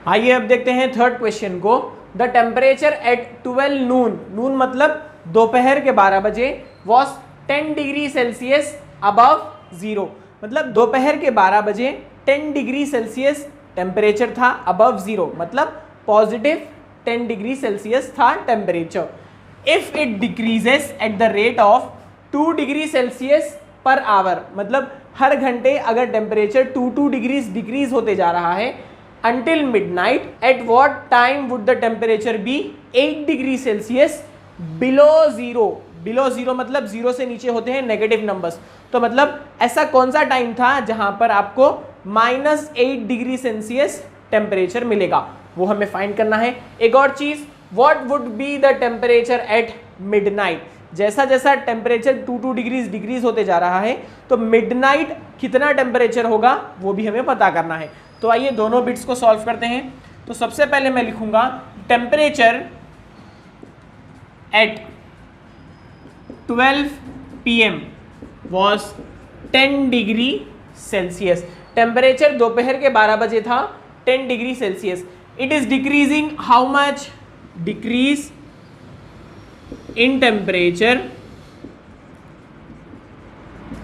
आइए अब देखते हैं थर्ड क्वेश्चन को। द टेम्परेचर एट 12 नून, नून मतलब दोपहर के 12 बजे, was 10 degree Celsius above zero, मतलब दोपहर के 12 बजे 10 डिग्री सेल्सियस टेम्परेचर था, अबव जीरो मतलब पॉजिटिव 10 डिग्री सेल्सियस था temperature. If it decreases at the rate of 2 degree Celsius per hour, मतलब हर घंटे अगर टेम्परेचर 2 डिग्रीज डिक्रीज होते जा रहा है, until midnight, at what time would the temperature be 8 degree Celsius below zero. Below zero मतलब zero से नीचे होते हैं नेगेटिव नंबर्स, तो मतलब ऐसा कौन सा टाइम था जहां पर आपको -8 डिग्री सेल्सियस टेम्परेचर मिलेगा, वो हमें फाइंड करना है। एक और चीज, what would be the temperature at midnight. जैसा जैसा टेम्परेचर 2 डिग्रीज डिक्रीज होते जा रहा है, तो मिडनाइट कितना टेम्परेचर होगा वो भी हमें पता करना है। तो आइए दोनों बिट्स को सॉल्व करते हैं। तो सबसे पहले मैं लिखूंगा temperature at 12 PM was 10 degree Celsius. Temperature दोपहर के 12 बजे था 10 degree Celsius. It is decreasing how much, decrease in temperature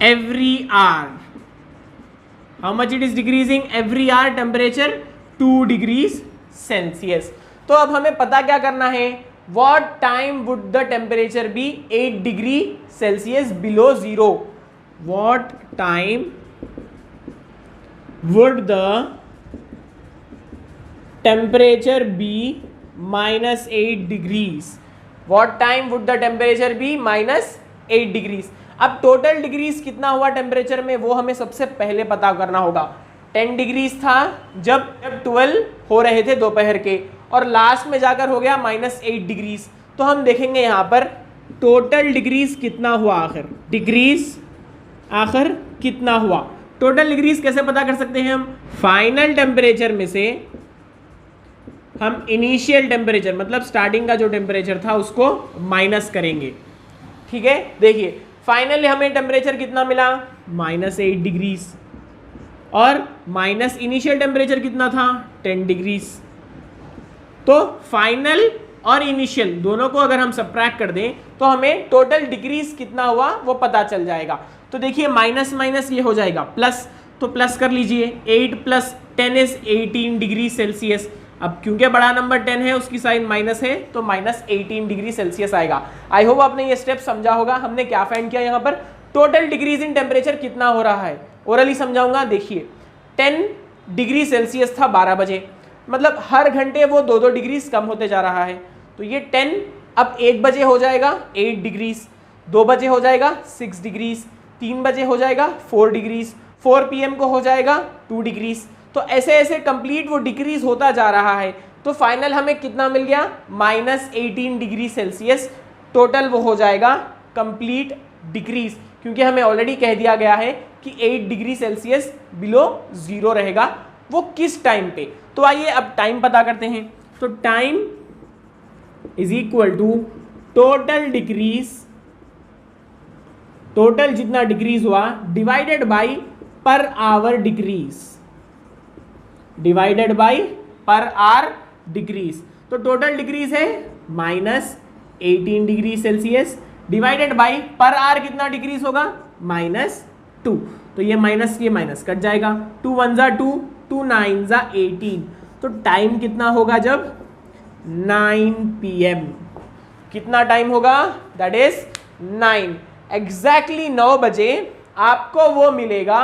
every hour. How much it is decreasing every hour? Temperature 2 degrees Celsius. तो अब हमें पता क्या करना है, what time would the temperature be 8 degree Celsius below zero? What time would the temperature be -8 degrees? What time would the temperature be -8 degrees? अब total degrees कितना हुआ टेम्परेचर में, वो हमें सबसे पहले पता करना होगा। 10 डिग्रीज था जब 12 हो रहे थे दोपहर के, और लास्ट में जाकर हो गया -8 डिग्रीज। तो हम देखेंगे यहाँ पर टोटल डिग्रीज कितना हुआ, आखिर डिग्रीज आखिर कितना हुआ। टोटल डिग्रीज कैसे पता कर सकते हैं हम, फाइनल टेम्परेचर में से हम इनिशियल टेम्परेचर मतलब स्टार्टिंग का जो टेम्परेचर था उसको माइनस करेंगे। ठीक है, देखिए फाइनली हमें टेम्परेचर कितना मिला, -8 डिग्रीज, और माइनस इनिशियल टेम्परेचर कितना था 10 डिग्रीज। तो फाइनल और इनिशियल दोनों को अगर हम सबट्रैक्ट कर दें तो हमें टोटल डिग्रीज कितना हुआ वो पता चल जाएगा। तो देखिए माइनस माइनस ये हो जाएगा प्लस, तो प्लस कर लीजिए, 8 + 10 इज 18 डिग्री सेल्सियस। अब क्योंकि बड़ा नंबर 10 है उसकी साइन माइनस है, तो -18 डिग्री सेल्सियस आएगा। आई होप आपने ये स्टेप समझा होगा। हमने क्या फाइंड किया यहाँ पर, टोटल डिग्रीज इन टेम्परेचर कितना हो रहा है, ओरली समझाऊंगा। देखिए 10 डिग्री सेल्सियस था 12 बजे, मतलब हर घंटे वो 2-2 डिग्रीज कम होते जा रहा है। तो ये 10 अब 1 बजे हो जाएगा 8 डिग्रीज, 2 बजे हो जाएगा 6 डिग्रीज, 3 बजे हो जाएगा 4 डिग्रीज, 4 PM को हो जाएगा 2 डिग्रीज। तो ऐसे ऐसे कंप्लीट वो डिक्रीज होता जा रहा है। तो फाइनल हमें कितना मिल गया, -18 डिग्री सेल्सियस टोटल वो हो जाएगा कंप्लीट डिक्रीज, क्योंकि हमें ऑलरेडी कह दिया गया है कि 8 डिग्री सेल्सियस बिलो जीरो रहेगा, वो किस टाइम पे। तो आइए अब टाइम पता करते हैं। तो time is equal to total decrease, total जितना डिक्रीज हुआ divided by per hour decrease, divided by per hour decrease. तो टोटल डिक्रीज है -18 degree Celsius, divided by per hour कितना डिक्रीज होगा, -2। तो ये माइनस कट जाएगा, 2 1 ज़ा 2, 2 9 ज़ा 18। तो टाइम कितना होगा जब 9 PM, कितना टाइम होगा, दैट इज 9, एग्जैक्टली 9 बजे आपको वो मिलेगा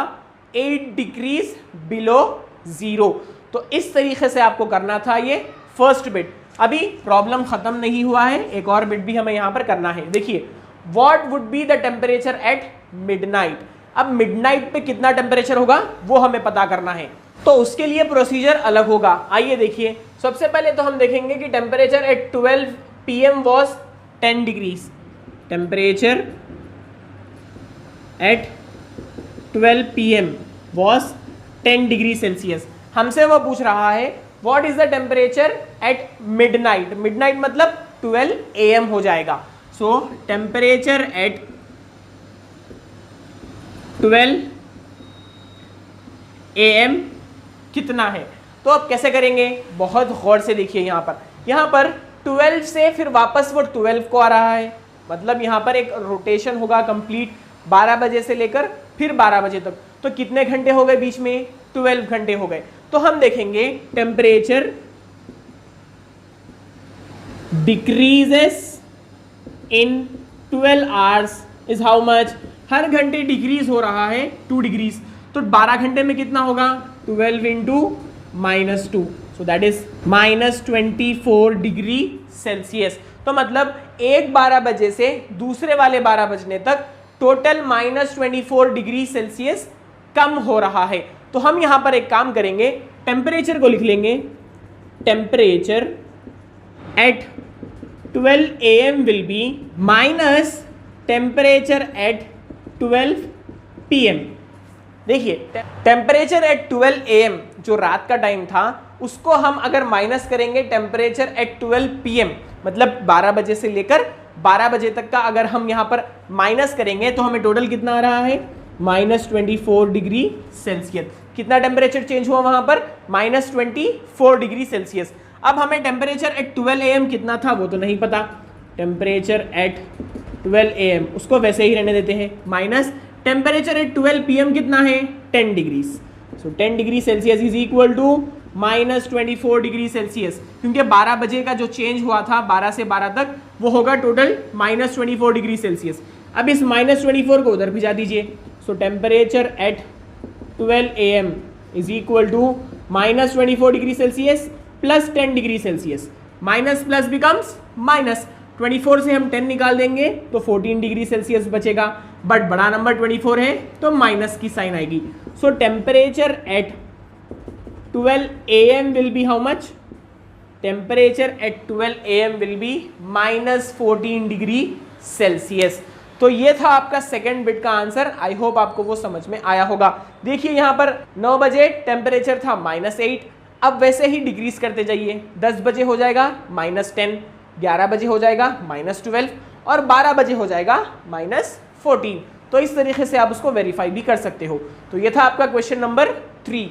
8 डिग्रीज बिलो जीरो। तो इस तरीके से आपको करना था ये फर्स्ट बिट। अभी प्रॉब्लम खत्म नहीं हुआ है, एक और बिट भी हमें यहां पर करना है। देखिए what would be the temperature at midnight. अब मिडनाइट पे कितना टेम्परेचर होगा वो हमें पता करना है, तो उसके लिए प्रोसीजर अलग होगा। आइए देखिए, सबसे पहले तो हम देखेंगे कि temperature at 12 PM was 10 degrees. Temperature at 12 PM was 10 degree Celsius. हमसे वो पूछ रहा है what is the temperature at midnight. Midnight मतलब 12 AM हो जाएगा। सो टेम्परेचर एट 12 AM कितना है। तो अब कैसे करेंगे, बहुत गौर से देखिए। यहाँ पर 12 से फिर वापस वो 12 को आ रहा है, मतलब यहाँ पर एक रोटेशन होगा कंप्लीट 12 बजे से लेकर फिर 12 बजे तक। तो कितने घंटे हो गए बीच में, 12 घंटे हो गए। तो हम देखेंगे temperature decreases in 12 hours is how much, हर घंटे डिक्रीज हो रहा है 2 डिग्रीज। तो 12 घंटे में कितना होगा, 12 into -2, so that is -24 degree Celsius. तो मतलब एक 12 बजे से दूसरे वाले 12 बजने तक टोटल -24 डिग्री सेल्सियस कम हो रहा है। तो हम यहाँ पर एक काम करेंगे, टेम्परेचर को लिख लेंगे, temperature at 12 AM will B minus temperature at 12 PM। देखिए टेम्परेचर एट 12 AM जो रात का टाइम था उसको हम अगर माइनस करेंगे टेम्परेचर एट 12 PM, मतलब 12 बजे से लेकर 12 बजे तक का अगर हम यहाँ पर माइनस करेंगे तो हमें टोटल कितना आ रहा है, -24 डिग्री सेल्सियस। कितना टेम्परेचर चेंज हुआ वहां पर, -24 डिग्री सेल्सियस। अब हमें टेम्परेचर एट 12 AM कितना था वो तो नहीं पता, टेम्परेचर एट 12 AM उसको वैसे ही रहने देते हैं, माइनस टेम्परेचर एट 12 PM कितना है, 10 degrees. So 10 degree Celsius is equal to -24 degree Celsius, क्योंकि 12 बजे का जो चेंज हुआ था 12 से 12 तक वो होगा टोटल -24 डिग्री सेल्सियस। अब इस -24 को उधर भिजा दीजिए। So temperature at 12 AM is equal to -24 degree Celsius plus 10 degree Celsius, minus plus becomes minus, 24 से हम 10 निकाल देंगे तो 14 डिग्री सेल्सियस बचेगा, बट बड़ा नंबर 24 है तो माइनस की साइन आएगी। So temperature at 12 AM will be how much, temperature at 12 AM will be -14 degree Celsius. तो ये था आपका सेकेंड बिट का आंसर। आई होप आपको वो समझ में आया होगा। देखिए यहाँ पर 9 बजे टेम्परेचर था -8, अब वैसे ही डिक्रीज करते जाइए, 10 बजे हो जाएगा -10, 11 बजे हो जाएगा -12 और 12 बजे हो जाएगा -14। तो इस तरीके से आप उसको वेरीफाई भी कर सकते हो। तो ये था आपका क्वेश्चन नंबर 3।